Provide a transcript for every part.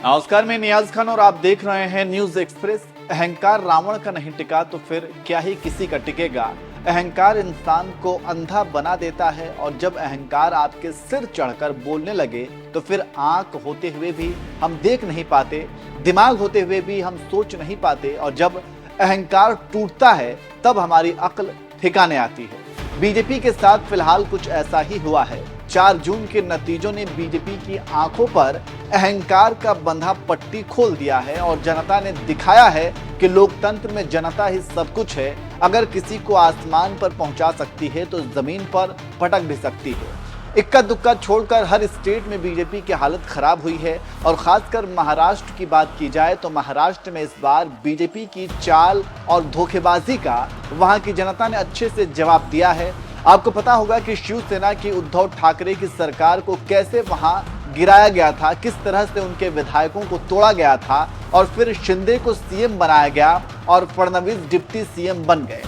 नमस्कार, मैं नियाज खान और आप देख रहे हैं न्यूज एक्सप्रेस। अहंकार रावण का नहीं टिका तो फिर क्या ही किसी का टिकेगा। अहंकार इंसान को अंधा बना देता है और जब अहंकार आपके सिर चढ़कर बोलने लगे तो फिर आंख होते हुए भी हम देख नहीं पाते, दिमाग होते हुए भी हम सोच नहीं पाते और जब अहंकार टूटता है तब हमारी अक्ल ठिकाने आती है। बीजेपी के साथ फिलहाल कुछ ऐसा ही हुआ है। 4 जून के नतीजों ने बीजेपी की आंखों पर अहंकार का बंधा पट्टी खोल दिया है और जनता ने दिखाया है कि लोकतंत्र में जनता ही सब कुछ है। अगर किसी को आसमान पर पहुंचा सकती है तो जमीन पर पटक भी सकती है। इक्का दुक्का छोड़कर हर स्टेट में बीजेपी की हालत खराब हुई है और खासकर महाराष्ट्र की बात की जाए तो महाराष्ट्र में इस बार बीजेपी की चाल और धोखेबाजी का वहां की जनता ने अच्छे से जवाब दिया है। आपको पता होगा कि शिवसेना की उद्धव ठाकरे की सरकार को कैसे वहां गिराया गया था, किस तरह से उनके विधायकों को तोड़ा गया था और फिर शिंदे को सीएम बनाया गया और फडणवीस डिप्टी सीएम बन गए।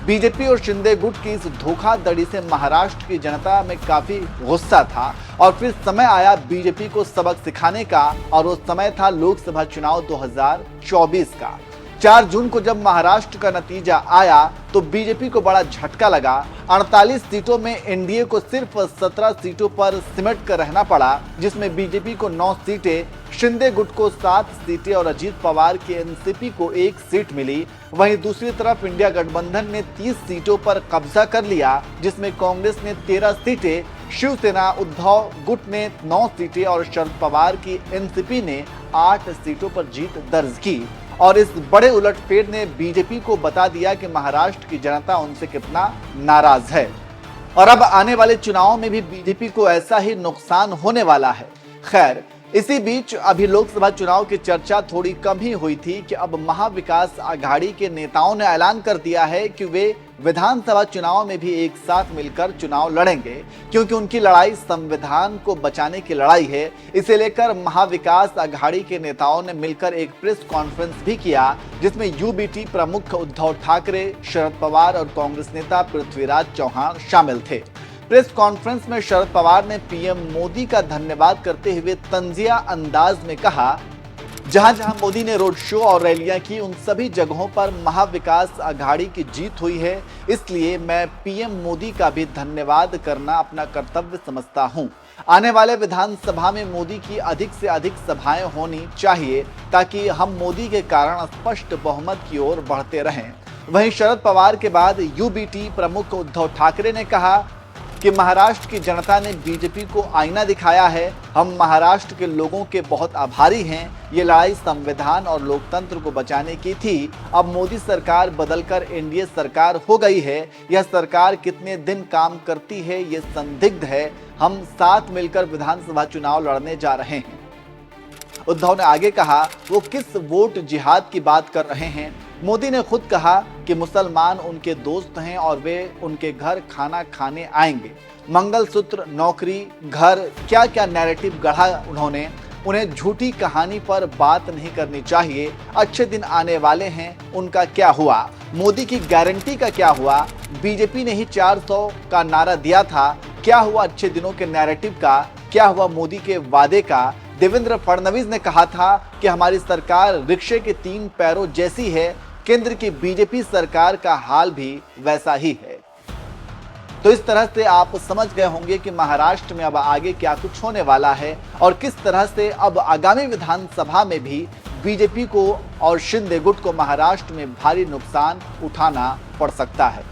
बीजेपी और शिंदे गुट की इस धोखाधड़ी से महाराष्ट्र की जनता में काफी गुस्सा था और फिर समय आया बीजेपी को सबक सिखाने का और वो समय था लोकसभा चुनाव 2024 का। 4 जून को जब महाराष्ट्र का नतीजा आया तो बीजेपी को बड़ा झटका लगा। 48 सीटों में एनडीए को सिर्फ 17 सीटों पर सिमट कर रहना पड़ा, जिसमें बीजेपी को 9 सीटें, शिंदे गुट को 7 सीटें और अजीत पवार की एनसीपी को 1 सीट मिली। वहीं दूसरी तरफ इंडिया गठबंधन ने 30 सीटों पर कब्जा कर लिया, जिसमें कांग्रेस ने 13 सीटें, शिवसेना उद्धव गुट ने 9 सीटें और शरद पवार की एनसीपी ने 8 सीटों पर जीत दर्ज की। और इस बड़े उलटफेर ने बीजेपी को बता दिया कि महाराष्ट्र की जनता उनसे कितना नाराज है और अब आने वाले चुनावों में भी बीजेपी को ऐसा ही नुकसान होने वाला है। खैर, इसी बीच अभी लोकसभा चुनाव की चर्चा थोड़ी कम ही हुई थी कि अब महाविकास आघाड़ी के नेताओं ने ऐलान कर दिया है कि वे विधानसभा चुनाव में भी एक साथ मिलकर चुनाव लड़ेंगे, क्योंकि उनकी लड़ाई संविधान को बचाने की लड़ाई है। इसे लेकर महाविकास आघाड़ी के नेताओं ने मिलकर एक प्रेस कॉन्फ्रेंस भी किया, जिसमें यूबीटी प्रमुख उद्धव ठाकरे, शरद पवार और कांग्रेस नेता पृथ्वीराज चौहान शामिल थे। प्रेस कॉन्फ्रेंस में शरद पवार ने पीएम मोदी का धन्यवाद करते हुए तंजिया अंदाज में कहा, जहां जहां मोदी ने रोड शो और रैलियां की उन सभी जगहों पर महाविकास आघाड़ी की जीत हुई है, इसलिए मैं पीएम मोदी का भी धन्यवाद करना अपना कर्तव्य समझता हूं। आने वाले विधानसभा में मोदी की अधिक से अधिक सभाएं होनी चाहिए ताकि हम मोदी के कारण स्पष्ट बहुमत की ओर बढ़ते रहें। वहीं शरद पवार के बाद यूबीटी प्रमुख उद्धव ठाकरे ने कहा कि महाराष्ट्र की जनता ने बीजेपी को आईना दिखाया है। हम महाराष्ट्र के लोगों के बहुत आभारी हैं। ये लड़ाई संविधान और लोकतंत्र को बचाने की थी। अब मोदी सरकार बदलकर एनडीए सरकार हो गई है। यह सरकार कितने दिन काम करती है ये संदिग्ध है। हम साथ मिलकर विधानसभा चुनाव लड़ने जा रहे हैं। उद्धव ने आगे कहा, वो किस वोट जिहाद की बात कर रहे हैं। मोदी ने खुद कहा कि मुसलमान उनके दोस्त हैं और वे उनके घर खाना खाने आएंगे। मंगलसूत्र, नौकरी, घर, क्या क्या नैरेटिव गढ़ा उन्होंने। उन्हें झूठी कहानी पर बात नहीं करनी चाहिए। अच्छे दिन आने वाले हैं, उनका क्या हुआ? मोदी की गारंटी का क्या हुआ? बीजेपी ने ही 400 का नारा दिया था, क्या हुआ अच्छे दिनों के नैरेटिव का? क्या हुआ मोदी के वादे का? देवेंद्र फडणवीस ने कहा था कि हमारी सरकार रिक्शे के 3 पैरों जैसी है। केंद्र की बीजेपी सरकार का हाल भी वैसा ही है। तो इस तरह से आप समझ गए होंगे कि महाराष्ट्र में अब आगे क्या कुछ होने वाला है और किस तरह से अब आगामी विधानसभा में भी बीजेपी को और शिंदे गुट को महाराष्ट्र में भारी नुकसान उठाना पड़ सकता है।